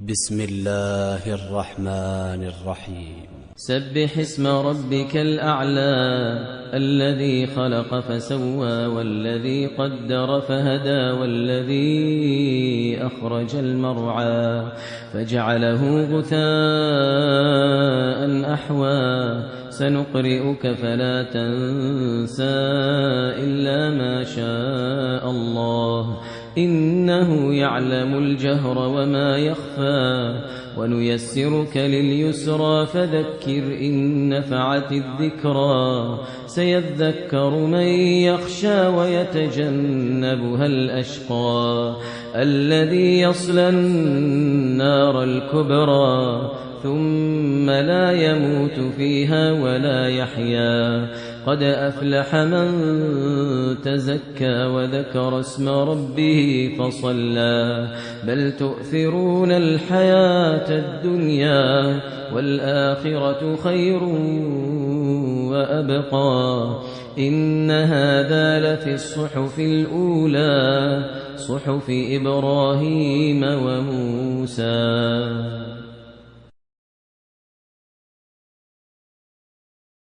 بسم الله الرحمن الرحيم. سبح اسم ربك الأعلى الذي خلق فسوى والذي قدر فهدى والذي أخرج المرعى فجعله غثاء أحوى سنقرئك فلا تنسى إلا ما شاء الله إنه يعلم الجهر وما يخفى ونيسرك لليسرى فذكر إن نفعت الذكرى سيذكر من يخشى ويتجنبها الأشقى الذي يصلى النار الكبرى ثم لا يموت فيها ولا يحيا قد أفلح من تزكى وذكر اسم ربه فصلى بل تؤثرون الحياة الدنيا والآخرة خير وأبقى إن هذا لفي الصحف الأولى صحف إبراهيم وموسى.